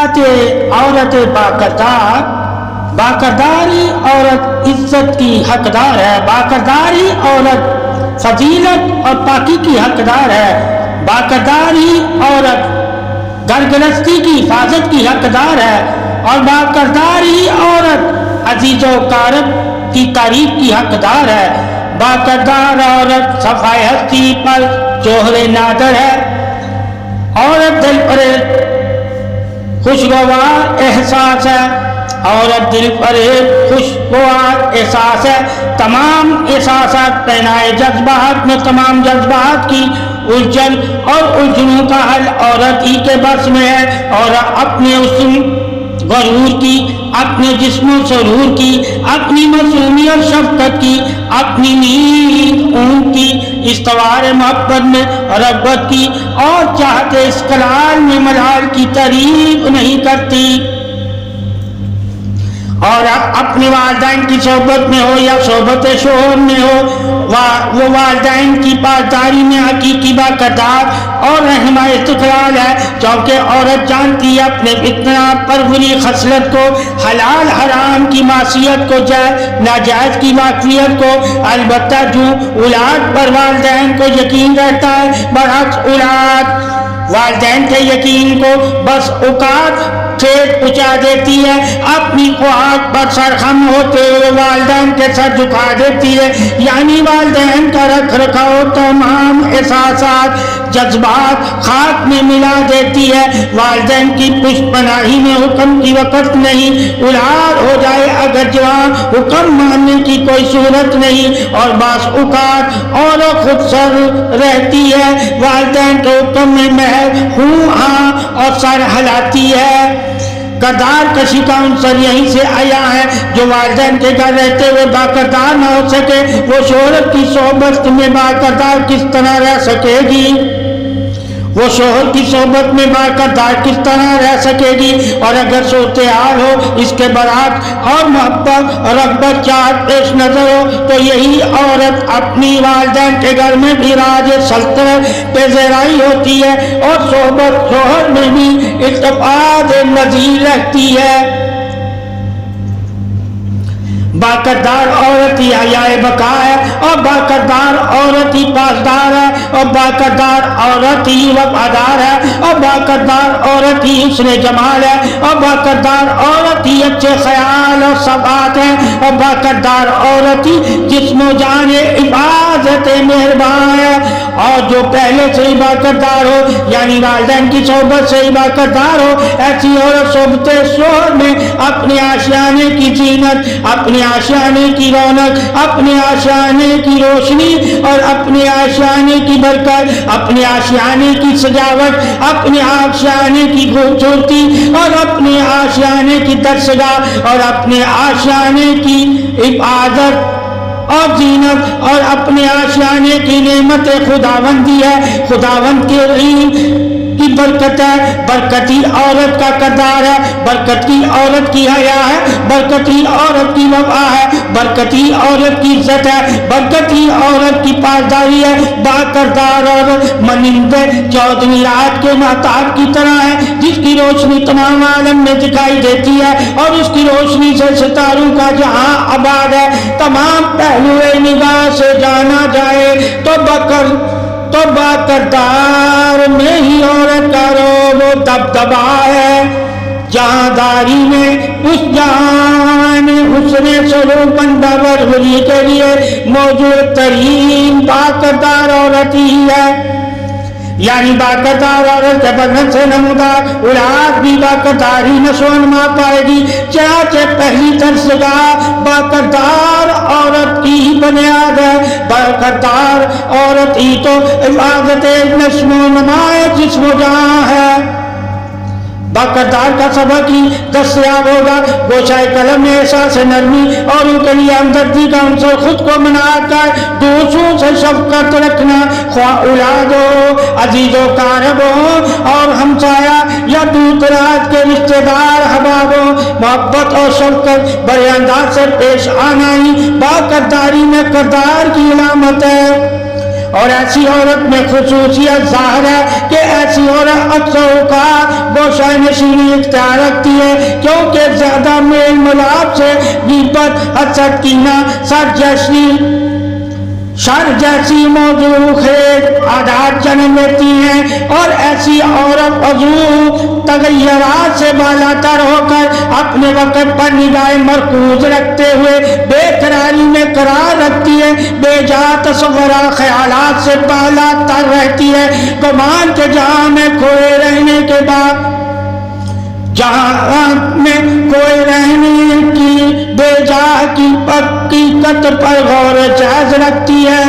صفات عورت باکردار، باکرداری عورت عزت کی حقدار ہے، باکرداری عورت فضیلت اور پاکی کی حقدار ہے، باکرداری عورت گھر گرہستی کی حفاظت کی حقدار ہے، اور باکرداری عورت عزیز و اقارب کی تعریف کی حقدار ہے، باکردار عورت صفائے ہستی پر جوہر نادر ہے، عورت دل پر خوشگوار احساس ہے، عورت دل پر خوشگوار احساس ہے، تمام احساسات پہنائے جذبات میں تمام جذبات کی الجھن اور الجھنوں کا حل عورت ہی کے بس میں ہے، اور اپنے حسن غرور کی، اپنے جسم و سرور کی، اپنی معصومیت شفقت کی، اپنی نیند اونگ کی، استوار محبت میں رغبت کی، اور چاہتے اس کلال میں ملال کی تعریف نہیں کرتی، اور اپنے والدین کی صحبت میں ہو یا صحبت شوہر میں ہو، وہ والدین کی پاسداری میں حقیقی باکردار اور رہنما استقلال ہے، کیونکہ عورت جانتی ہے اپنے اتنا پروری خصلت کو، حلال حرام کی معصیت کو، ناجائز کی واقفیت کو، البتہ جو اولاد پر والدین کو یقین رہتا ہے، برعکس اولاد والدین کے یقین کو بس اوقات ٹھیک پہنچا دیتی ہے، اپنی خواہش پر سرخم ہوتے ہوئے والدین کے سر جھکا دیتی ہے، یعنی والدین کا رکھ رکھاؤ تمام احساسات جذبات خاک میں ملا دیتی ہے، والدین کی پشت پناہی میں حکم کی وقت نہیں، اولاد ہو جائے اگر جوان حکم ماننے کی کوئی صورت نہیں، اور بعض اوقات اور خود سر رہتی ہے، والدین کے حکم میں محض ہوں ہاں اور سر ہلاتی ہے۔ کردار کشی کا عنصر یہیں سے آیا ہے، جو والدین کے گھر رہتے ہوئے باکردار نہ ہو سکے وہ شوہر کی صحبت میں باکردار کس طرح رہ سکے گی، وہ شوہر کی صحبت میں باکردار کس طرح رہ سکے گی، اور اگر صورتحال ہو اس کے برعکس اور محبت رغبت چاہت پیش نظر ہو تو یہی عورت اپنی والدین کے گھر میں بھی راج سلطنت پہ زیرائی ہوتی ہے، اور صحبت شوہر میں بھی اتفاق نظیر رہتی ہے۔ باکردار عورت ہی حیائے بقا ہے، اور باکردار عورت ہی پاسدار ہے، اور باکردار عورت ہی وفادار ہے، اور باکردار عورت ہی حسن جمال ہے، اور باکردار عورت ہی اچھے خیال اور ثبات ہے، اور باکردار عورت ہی جسم و جان حفاظت مہربان ہے، اور جو پہلے سے ہی باکردار ہو یعنی والدین کی صحبت سے ہی باکردار ہو، ایسی عورت صحبت شوہر میں اپنے آشیانے کی زینت، اپنے آشیانے کی رونق، اپنے آشیانے کی روشنی، اور اپنے آشیانے کی برکت، اپنے آشیانے کی سجاوٹ، اپنے آشیانے کی خوبصورتی، اور اپنے آشیانے کی درسگاہ، اور اپنے آشیانے کی حفاظت اور زینت، اور اپنے آشیانے کی نعمت خداوندی ہے، خداوند کے علم کی برکت ہے، برکتی عورت کا کردار ہے، برکتی عورت کی حیا ہے، برکتی عورت کی وفا ہے، برکتی عورت کی عزت ہے، برکتی عورت کی پاسداری ہے، باکردار عورت مانند چودھویں رات کے مہتاب کی طرح ہے، جس کی روشنی تمام عالم میں دکھائی دیتی ہے، اور اس کی روشنی سے ستاروں کا جہاں آباد ہے، تمام پہلوئے نگاہ سے جانا جائے تو باکردار میں ہی عورت کا روب و دبدبا ہے، جہاں داری میں اس جہان حسن سلوک بندہ پروری کے لیے موجود ترین باکردار عورت ہی ہے، یعنی باکردار عورت کے بدن سے نمودار اولاد بھی باکردار ہی نشو و نما پائے گی، چنانچہ پہلی درسگاہ باکردار عورت کی ہی بنیاد ہے، باکردار عورت ہی تو حفاظت نشو و نما جسم و جہاں ہے۔ باکردار کا سبق ہی دستیاب ہوگا، گوشۂ قلم میں احساس نرمی اور ان کے لیے ہمدردی کا عنصر خود کو منعقد کر دوسروں سے شفقت رکھنا، خواہ اولاد ہو، عزیز و قارب ہو اور ہمسایہ یا دور دراز کے رشتے دار احباب ہو، محبت اور شفقت بڑے انداز سے پیش آنا ہی باکرداری میں کردار کی علامت ہے۔ اور ایسی عورت میں خصوصیت ظاہر ہے کہ ایسی عورت اکثر اوقات گوشہ نشینی اختیار رکھتی ہے، کیونکہ زیادہ میل ملاپ سے غیبت، حسد، کینہ، شر جیسی موضوع خیز عادات جنم لیتی ہیں، اور ایسی عورت حضور تغیرات سے بالا تر ہو کر اپنے وقت پر نگاہ مرکوز رکھتے ہوئے بے قراری میں قرار رکھتی ہے، بے جا تصورات خیالات سے بالا تر رہتی ہے، گمان کے جہاں میں کھوئے رہنے کے بعد جہاں میں کوئی رہنے کی بے جا کی حقیقت پر غور جائز رکھتی ہے،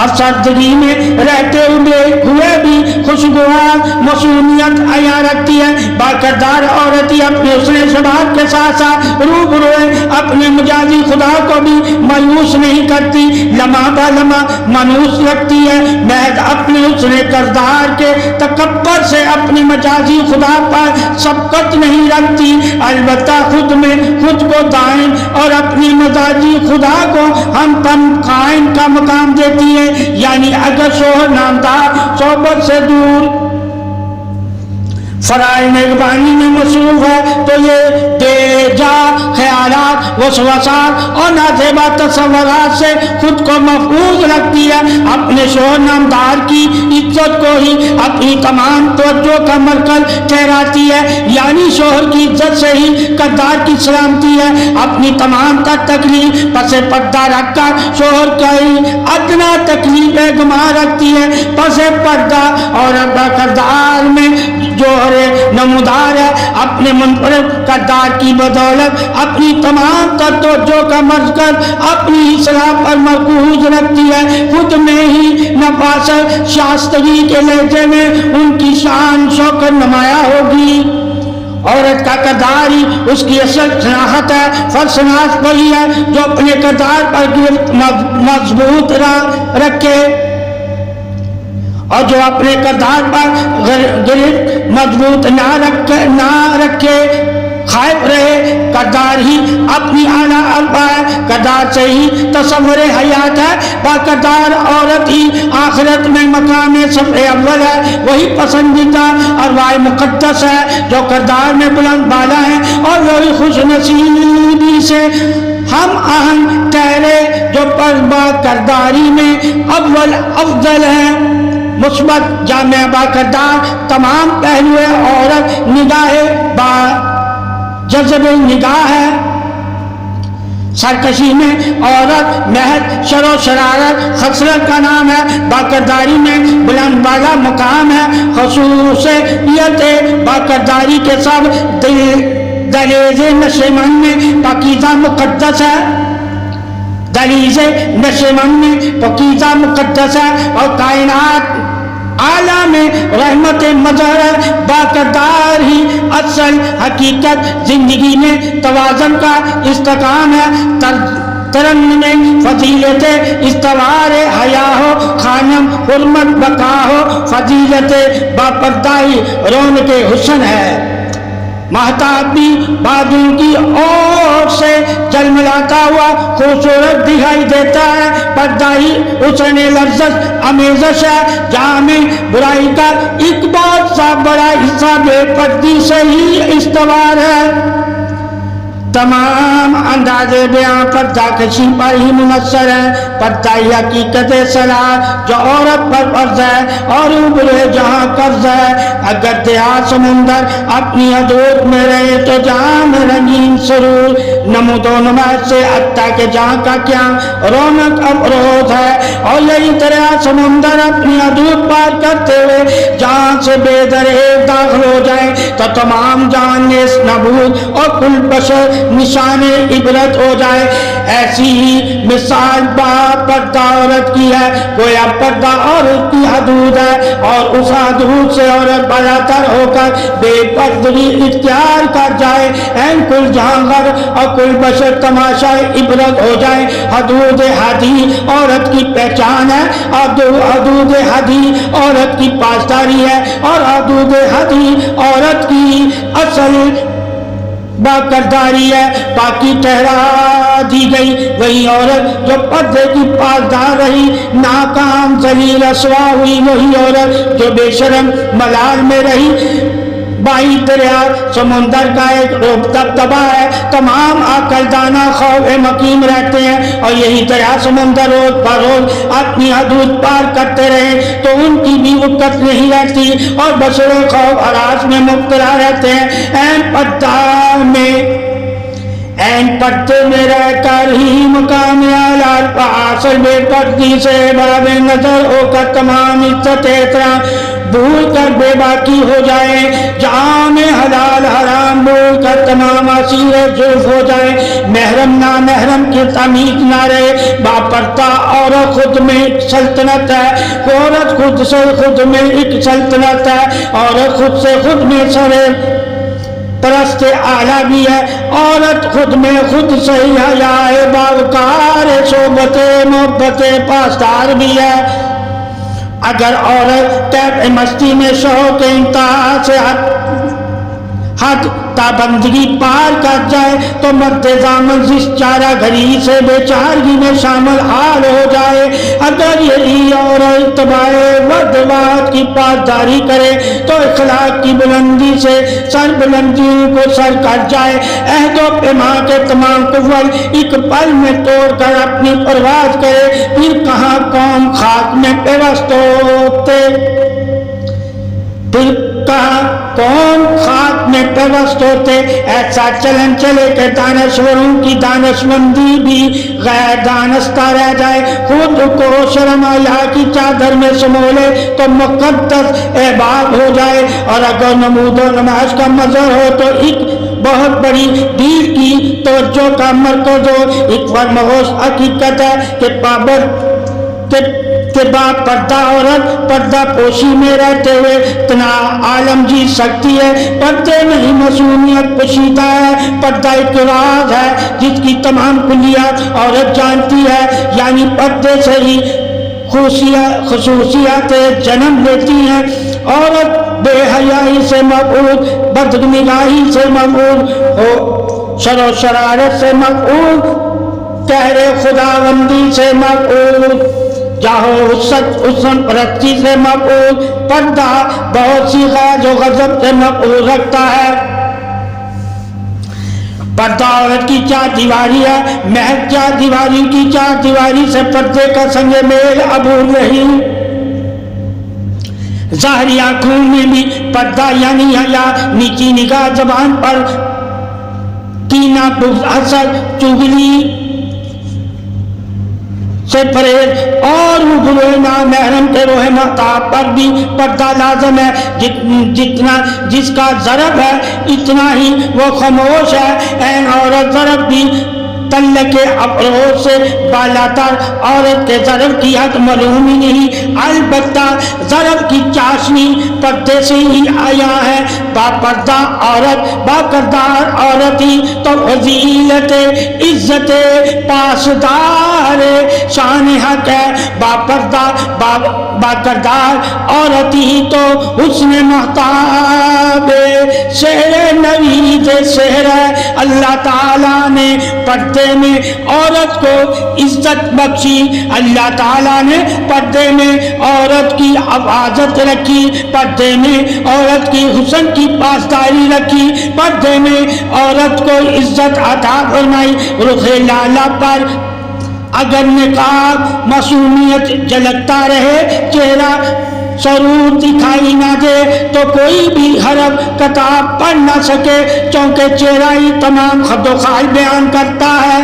افسردگی میں رہتے ہوئے بھی خوشگوار معصومیت عیاں رکھتی ہے۔ باکردار عورت ہی اپنے حسن شباب کے ساتھ ساتھ روبروئے اپنے مجازی خدا کو بھی مایوس نہیں کرتی، لمحہ بہ لمحہ مانوس رکھتی ہے، محض اپنے حسن کردار کے تکبر سے اپنے مجازی خدا پر سبقت نہیں رکھتی، البتہ خود میں خود کو دائم اور اپنی مجازی خدا کو ہم تم قائم کا مقام دیتی ہے۔ یعنی اگر شوہر نامدار صحبت سے دور فرائض نگہبانی میں مصروف ہے تو یہ بے جا خیالات، وسوسات اور نازیبا تصورات سے خود کو محفوظ رکھتی ہے، اپنے شوہر نامدار کی عزت کو ہی اپنی تمام توجہ کا مرکز ٹھہراتی ہے، یعنی شوہر کی عزت سے ہی کردار کی سلامتی ہے، اپنی تمام تر تکلیف پس پردہ رکھ کر شوہر کا ہی ادنا تکلیف گما رکھتی ہے، پس پردہ اور کردار میں جو نمودار ہے، اپنے منفرد کردار کی بدولت اپنی تمام توجہ کا مرکز اپنی اصلاح پر مرکوز رکھتی ہے، خود میں ہی نفاست شائستگی کے لہجے میں ان کی شان شوکت نمایاں ہوگی۔ عورت کا کردار ہی اس کی اصل شناخت ہے، فرض شناس وہی ہے جو اپنے کردار پر گرفت مضبوط رکھے اور جو اپنے کردار پر گرفت مضبوط نہ رکھے، خائف رہے، کردار ہی اپنی اعلیٰ الفا ہے، کردار سے ہی تصور حیات ہے، باکردار عورت ہی آخرت میں مقام صفحے اول ہے، وہی پسندیدہ ارواح مقدس ہے جو کردار میں بلند بالا ہے، اور وہی خوش نصیبی سے ہم آہنگ ٹھہرے جو پر باکرداری میں اول افضل ہے۔ مثبت جامع باکردار تمام پہلو عورت نگاہ با جذب نگاہ ہے، سرکشی میں عورت محض شر و شرارت خسرت کا نام ہے، باکرداری میں بلند بالا مقام ہے، خصوصیت باکرداری کے سب دلیز نشیمن میں پاکیزہ مقدس ہے، دلیز نشیمن میں پاکیزہ مقدس ہے، اور کائنات اعلیٰ میں رحمت مظہر باکردار ہی اصل حقیقت زندگی میں توازن کا استحکام ہے، ترنم فضیلت استوار حیا ہو، خانم حرمت بقا ہو، فضیلت باپردائی رونق حسن ہے، مہتاب بھی بادل کی اور سے جلملاتا ہوا خوبصورت دکھائی دیتا ہے، پردہ ہی حسن لذت امیزش ہے، جہاں میں برائی کا ایک بہت سا بڑا حصہ بے پردی سے ہی استوار ہے۔ تمام انداز بیان پردہ کشی پر ہی منحصر ہے، پردہ ہی حقیقت صلاح جو عورت پر فرض ہے اور اوپرے جہاں قرض ہے، اگر دیہات سمندر اپنی حدود میں رہے تو جہاں میں رنگین سرور نمود و نمائش سے حتیٰ کہ جہاں کا کیا رونق افروز ہے، اور یہی دریا سمندر اپنی حدود پار کرتے ہوئے جہاں سے بے درے داخل ہو جائے تو تمام جہان نیست نابود اور کل بشر نشان عبرت ہو جائے۔ ایسی ہی مثال با پردہ عورت کی ہے، گویا پردہ عورت کی حدود ہے، اور اس حدود سے عورت بالاتر ہو کر بے پردگی اختیار کر جائے، این کل جہانگر اور کل بشر تماشا عبرت ہو جائے۔ حدود حدی عورت کی پہچان ہے، اور حدود حدی عورت کی پاسداری ہے، اور حدود حدی عورت کی اصل باکرداری ہے، پاکی ٹھہرا دی گئی۔ وہی عورت جو پردے کی پاسدار رہی ناکام ذلیل رسوا ہوئی، وہی عورت جو بے شرم ملال میں رہی۔ بائی دریا سمندر کا ایک دبدبا ہے، تمام عقل دانا خوف مقیم رہتے ہیں، اور یہی دریا سمندر روز بروز اپنی حدود پار کرتے رہے تو ان کی بھی وقت نہیں رہتی اور بشر خوف ہراس میں مبتلا رہتے ہیں۔ این پردے میں رہ کر ہی مقام اعلیٰ حاصل بے پردی سے باب نظر ہو کر تمام عزت احترام بھول کر بے باکی ہو جائے، جہاں میں حلال حرام بھول کر تمام اسیر زلف ہو جائے، محرم نا محرم کی تمیز نہ رہے، باپردہ عورت خود میں ایک سلطنت ہے، عورت خود سے خود میں ایک سلطنت ہے، عورت خود سے خود میں سرے پرست اعلیٰ بھی ہے، عورت خود میں خود سے حیائے باوقار صحبت محبت پاسدار بھی ہے۔ اگر عورت طیب مستی میں شوق انتہا سے حد تابندگی پار کر جائے تو مرد دامن جس چارہ گھری سے بے چارگی میں شامل حال ہو جائے۔ اگر یہی عورت اتباع وردوات کی پاسداری کرے تو اخلاق کی بلندی سے سر بلندی کو سر کر جائے، عہد و پیما کے تمام قول ایک پل میں توڑ کر اپنی پرواز کرے، پھر کہاں قوم خاک میں پیوست ہوتے، پھر کہاں قوم خاک میں پیوست ہوتے۔ ایسا چلن چلے کہ دانشوروں کی دانشمندی بھی غیر دانستہ رہ جائے، خود کو شرم حیا کی چادر میں سمولے تو مقدس احباب ہو جائے، اور اگر نمود و نمائش کا مظہر ہو تو ایک بہت بڑی بھیڑ کی توجہ کا مرکز ہو۔ ایک فرموش حقیقت ہے کہ پردہ عورت پردہ پوشی میں رہتے ہوئے اتنا عالم جیت سکتی ہے۔ پردے میں ہی معصومیت پوشیدہ ہے، پردہ ایک راز ہے جس کی تمام کلیات عورت جانتی ہے، یعنی پردے سے ہی خصوصیات جنم لیتی ہیں۔ عورت بے حیائی سے مبعوث، بدنگاہی سے مبعوث ہو، شر و شرارت سے مبعوث، قہر خداوندی سے مبعوث، جاہو حسن پرستی سے مبعوث، پردہ بہت سی غیظ و غضب سے مبعوث رکھتا ہے۔ پردہ عورت کی چار دیواری ہے، محض چار دیواری کی چار دیواری سے پردے کا سنگ میل عبور نہیں۔ ظاہری آنکھوں میں بھی پردہ یعنی حیا، نیچی نگاہ، زبان پر کینہ، بغض، حسد، چغلی سے پرہیز، اور روبروئے نامحرم کے روح محتاب پر بھی پردہ لازم ہے۔ جتنا جس کا ضرب ہے اتنا ہی وہ خاموش ہے۔ این عورت ضرب بھی تلے کے افروز سے بالاتر، عورت کے ضرب کی حد معلوم ہی نہیں، البتہ ضرب کی چاشنی پردے سے ہی آیا ہے۔ باپردہ عورت باکردار عورت ہی تو فضیلت عزت پاسدار شان حق ہے، باکردار عورت ہی تو حسن محتاب شہر نوید شہر ہے۔ اللہ تعالیٰ نے پردے میں عورت کو عزت بخشی، اللہ تعالیٰ نے پردے میں عورت کی حفاظت رکھی، پردے میں عورت کی حسن کی پاسداری رکھی، پردے میں عورت کو عزت عطا فرمائی۔ رخ لالا پر اگر نقاب معصومیت جھلکتا رہے، چہرہ سرور دکھائی نہ دے تو کوئی بھی حرف کتاب پڑھ نہ سکے، چونکہ چہرہ ہی تمام خد و خال بیان کرتا ہے،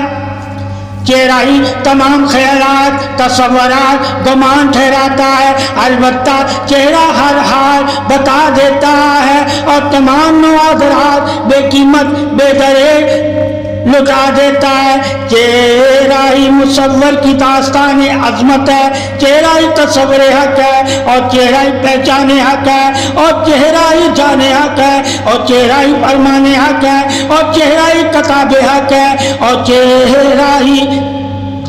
چہرہ ہی تمام خیالات، تصورات، گمان ٹھہراتا ہے۔ البتہ چہرہ ہر حال بتا دیتا ہے اور تمام نوادرات بے قیمت بے درے لٹا دیتا ہے۔ چہرہ ہی مصور کی داستان عظمت ہے، چہرہ ہی تصور حق ہے، اور چہرہ ہی پہچان حق ہے، اور چہرہ ہی جان حق ہے، اور چہرہ ہی فرمان حق ہے، اور چہرہ ہی کتاب حق ہے، اور چہرہ ہی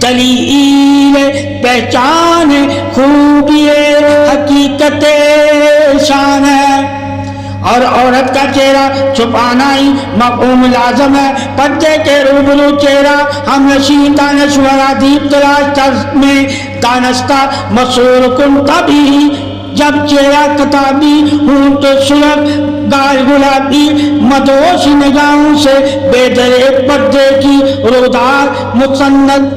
دلیل پہچان خوبی حقیقت شان ہے۔ اور عورت کا چہرہ چھپانا ہی مفہوم لازم ہے. پردے کے روبرو چہرہ ہم نشی دانشورہ دیپ تلاش طرز میں دانستہ مسور کن تبھی جب چہرہ کتابی ہوں تو سرخ گال گلابی مدوش نگاہوں سے بے درے پردے کی رودار مسند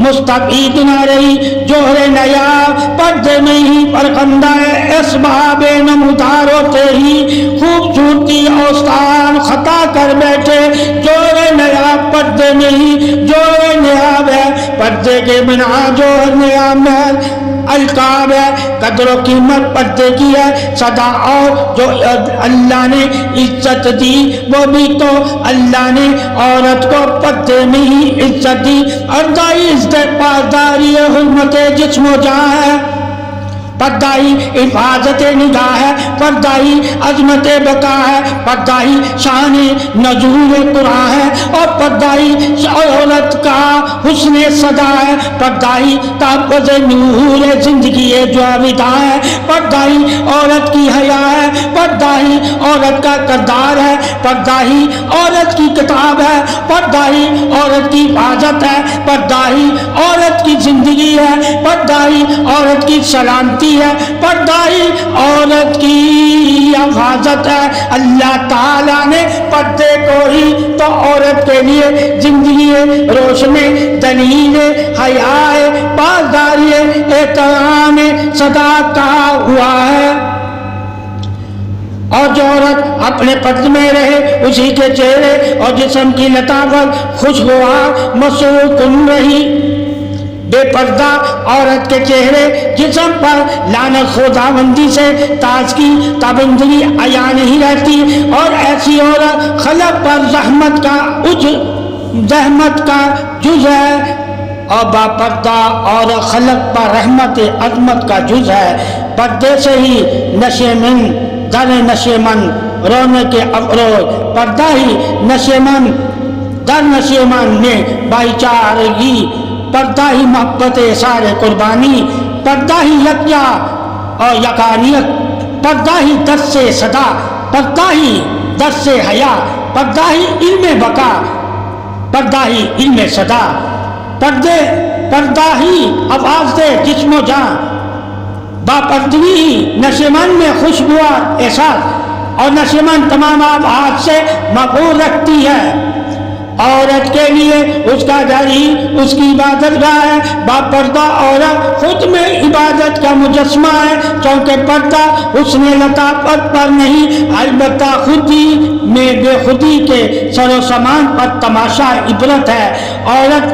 مستفید نہ رہی. جوہر نیا پردے میں ہی پرخندہ اسباب نمودار ہوتے ہی خوبصورتی اوستان خطا کر بیٹھے. جوہر نیا پردے میں ہی جوہر نیاب ہے. پردے کے بنا جوہر نیاب محل القاب ہے. قدر و قیمت پردے کی ہے صدا اور جو اللہ نے عزت دی وہ بھی تو اللہ نے عورت کو پردے میں ہی عزت دی. اردائی عزت پاسداری حرمت جسم و جان ہے. پردائی حفاظت نگاہ ہے. پردائی عظمت بقا ہے. پردائی شان نزول قرآن ہے. اور پردائی عورت کا حسن صدا ہے. پردائی تحفظ نور زندگی جاویداں ہے. پردائی عورت کی حیا ہے. پردائی عورت کا کردار ہے. پردائی عورت کی کتاب ہے. پردائی عورت کی حفاظت ہے. پردائی عورت کی زندگی ہے. پردائی عورت کی سلامتی ہے. پردائی عورت کی حفاظت ہے. اللہ تعالیٰ نے پردے کو ہی تو عورت کے لیے زندگی روشنی دلیل حیا پاسداری احترام صدا کہا ہوا ہے. اور جو عورت اپنے پردے میں رہے اسی کے چہرے اور جسم کی لطافت خوشگوار مسرور کن رہی. بے پردہ عورت کے چہرے جسم پر لعنت خداوندی سے تازگی تابندگی عیا نہیں رہتی. اور ایسی عورت خلق پر زحمت کا جز ہے اور با پردہ اور خلق پر رحمت عظمت کا جز ہے. پردے سے ہی نشے من در نشے من رونے کے افروز. پردہ ہی نشے من در نشے من میں بھائی چارگی. پردہ ہی محبت اثار قربانی. پردہ ہی یکجا اور یکانیت. پردہ ہی درس سے صدا. پردہ ہی درس سے حیا. پردہ ہی علم بقا. پردہ ہی علم صدا. پردہ ہی آواز دے جسم و جان. باپردگی ہی نشیمن میں خوشگوار احساس اور نشیمن تمام آباد سے مقبول رکھتی ہے. عورت کے لیے اس کا گھر ہی اس کی عبادت گاہ ہے. باپردہ عورت خود میں عبادت کا مجسمہ ہے. چونکہ پردہ حسن لطافت پر نہیں البتہ خودی میں بے خودی کے سر و سامان پر تماشا عبرت ہے. عورت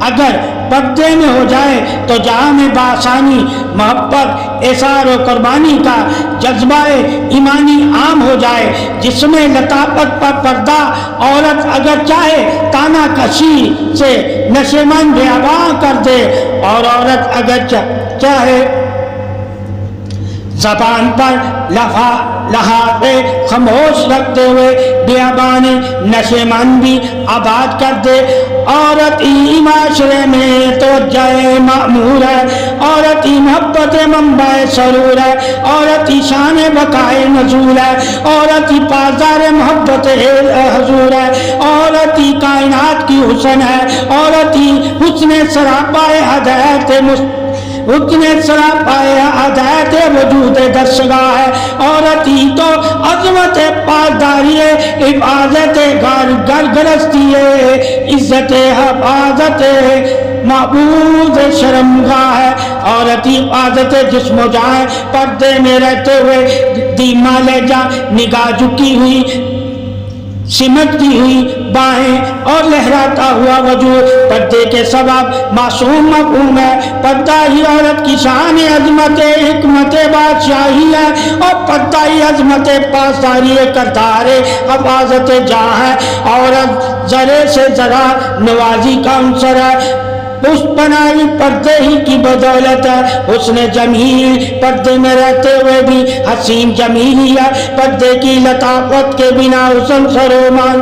اگر پردے میں ہو جائے تو جہاں میں بآسانی محبت اثار و قربانی کا جذبہ ایمانی عام ہو جائے. جس میں لطافت پر پردہ عورت اگر چاہے تانا کشی سے نشیمن بیاباں کر دے اور عورت اگر چاہے زبان پر لحاظ خاموش رکھتے ہوئے بیابان نشیمن بھی آباد کر دے. عورت ہی معاشرے میں توجہ معمور ہے. عورت ہی محبت منبع سرور ہے. عورت ہی شان بقائے نزول ہے. عورت ہی پاسدار محبت حضور ہے. عورت ہی کائنات کی حسن ہے. عورت ہی حسن سراپائے ہدایت اتنے سراپائے ہدایت وجود دستگاہ ہے. عورت ہی تو عظمت پاسداری حفاظت گھر گرستی عزت حفاظت معبود شرمگاہ ہے. عورت ہی حفاظت جسم و جان. پردے میں رہتے ہوئے دھیما لہجہ نگاہ جھکی ہوئی سمٹتی ہوئی باہیں اور لہراتا ہوا وجود پردے کے سبب معصوم مفہوم ہے. پردہ ہی عورت کی شان عظمت حکمت بادشاہی ہے. اور پردہ ہی عظمت پاسداری کردار حفاظت جاں ہے. عورت ذرے سے ذرا نوازی کا عنصر ہے. اس بنائی پردے ہی کی بدولت ہے. حسن جمیل پردے میں رہتے ہوئے بھی حسین جمیل ہی ہے. پردے کی لطافت کے بنا حسن سرومان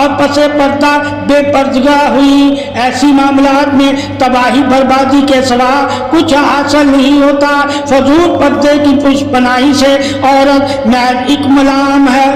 اور پس پردہ بے پردگی ہوئی، ایسی معاملات میں تباہی بربادی کے سوا کچھ حاصل نہیں ہوتا۔ فضول پردے کی پشت پناہی سے عورت محض ایک ملام ہے۔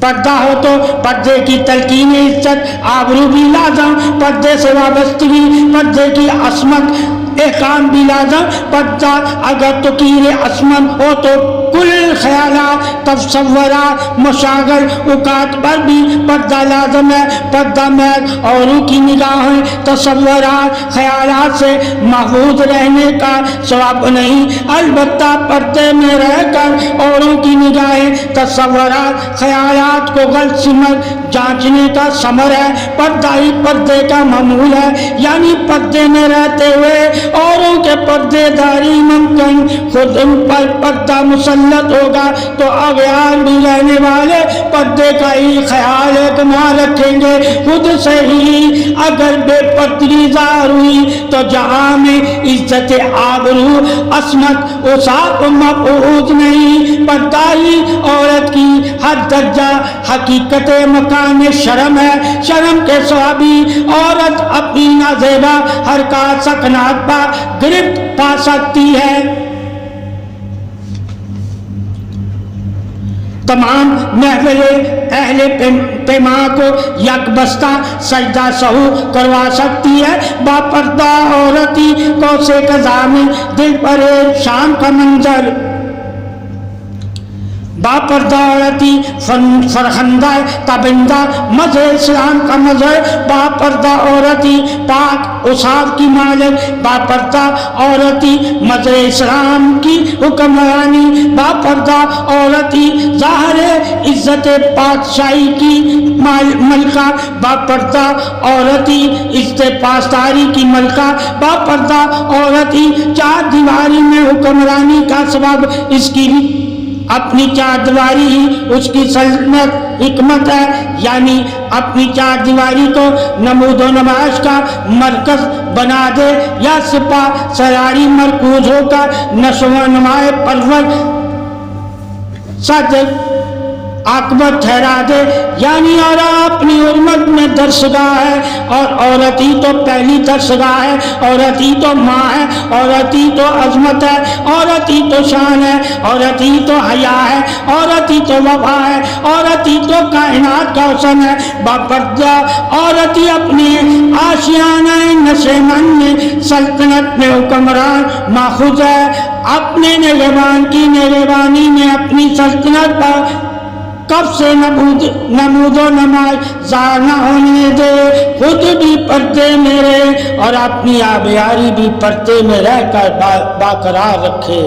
پردہ ہو تو پردے کی تلقین عزت آبرو بھی لازم، پردے سے وابستگی، پردے کی عصمت احکام بھی لازم۔ پردہ اگر تقیر عصمت ہو تو کل خیالات، تصورات، مشاغل، اوقات پر بھی پردہ لازم ہے۔ پردہ محض اوروں کی نگاہیں، تصورات، خیالات سے محفوظ رہنے کا سبب نہیں، البتہ پردے میں رہ کر اوروں کی نگاہیں، تصورات، خیالات کو غلط سمت جانچنے کا ثمر ہے۔ پردہ ہی پردے کا معمول ہے، یعنی پردے میں رہتے ہوئے اوروں کے پردے داری ممکن۔ خود ان پر پردہ مسلط ہوگا تو اغیار بھی رہنے والے پردے کا ہی خیال اعتماد رکھیں گے۔ خود سے ہی اگر بے پردگی ظاہر ہوئی تو جہاں میں عزت آبرو، عصمت، اوصاف مفقود نہیں۔ پردہ ہی عورت کی ہر درجہ حقیقت مقام شرم ہے۔ شرم کے سوا بھی عورت اپنی نازیبا حرکات سکنات پر گرفت پا سکتی ہے۔ تمام محفل اہل پیما کو یک بستہ سجدہ سہو کروا سکتی ہے۔ با پردہ عورتی کو سے قضا میں دل پر شام کا منظر، با پردہ عورتی فرخندہ تابندہ مظہر اسلام کا مظہر، با پردہ عورتی پاک اوصاف کی مالک، با پردہ عورتی مظہر اسلام کی حکمرانی، با پردہ عورتی ظاہر عزت پادشاہی کی ملکہ، با پردہ عورتی عزت پاسداری کی ملکہ، با پردہ عورتی چار دیواری میں حکمرانی کا سبب اس کی اپنی چار دیواری ہی اس کی سلطنت حکمت ہے، یعنی اپنی چار دیواری کو نمود و نمائش کا مرکز بنا دے یا سپاہ سالاری مرکوز ہو کر نشو و نمائے پرور صدر عاقبت ٹھہرا دے، یعنی اور اپنی حرمت میں درسگاہ ہے، اور عورت ہی تو پہلی درسگاہ ہے، عورت ہی تو ماں ہے، عورت ہی تو عظمت ہے، عورت ہی تو شان ہے، عورت ہی تو حیا ہے، عورت ہی تو وفا ہے، عورت ہی تو کائنات کا حسن ہے۔ باپردہ عورت ہی اپنے آشیانہ نشیمن میں سلطنت میں حکمران ماخوذ ہے، اپنے نگہبان کی نگہبانی میں اپنی سلطنت پر کب سے نمود و نمائش ظاہر نہ ہونے دے، خود بھی پردے میں رہے اور اپنی آبیاری بھی پردے میں رہ کر برقرار رکھے۔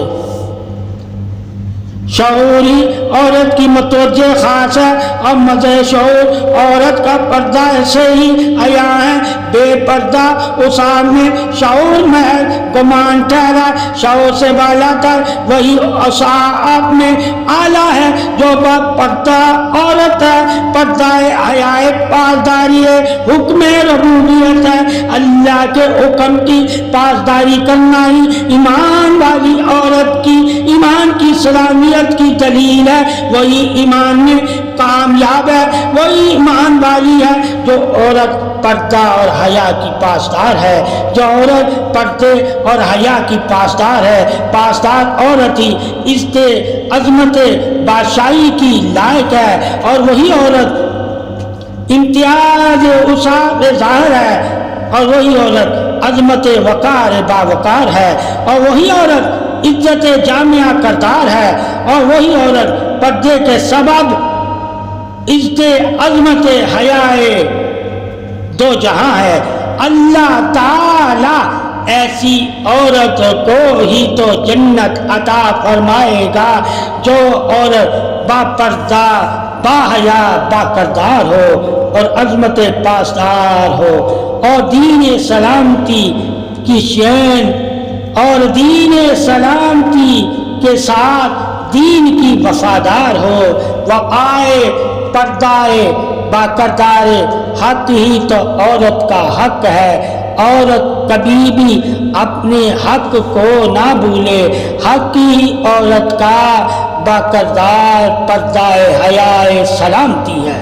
شعوری عورت کی متوجہ خاص ہے، اور مزہ شعور عورت کا پردہ ایسے ہی حیا ہے۔ بے پردہ اوصاف میں شعور محض گمان ٹھہرا، شعور سے بالا تر وہی اوصاف میں اعلیٰ ہے جو با پردہ عورت ہے۔ پردہ حیا پاسداری ہے، حکم ربوبیت ہے، اللہ کے حکم کی پاسداری کرنا ہی ایمان والی عورت کی ایمان کی سلامیت کی دلیل ہے۔ وہی ایمان میں کامیاب ہے، وہی ایمان والی ہے جو عورت پردہ اور حیا کی پاسدار ہے، جو عورت پردے اور حیا کی پاسدار ہے۔ پاسدار عورت ہی عزت عظمت بادشاہی کی لائق ہے، اور وہی عورت امتیاز اوصاف ظاہر ہے، اور وہی عورت عظمت وقار باوقار ہے، اور وہی عورت عزت جامعہ کردار ہے، اور وہی عورت پردے کے سبب عزت عظمت حیائے دو جہاں ہے۔ اللہ تعالی ایسی عورت کو ہی تو جنت عطا فرمائے گا جو عورت با پردہ با حیا با کردار ہو اور عظمت پاسدار ہو، اور دین سلامتی کی شین اور دین سلامتی کے ساتھ دین کی وفادار ہو۔ وقائے پردائے با کردار حق ہی تو عورت کا حق ہے۔ عورت کبھی بھی اپنے حق کو نہ بھولے، حق ہی عورت کا با کردار پردائے حیائے سلامتی ہے۔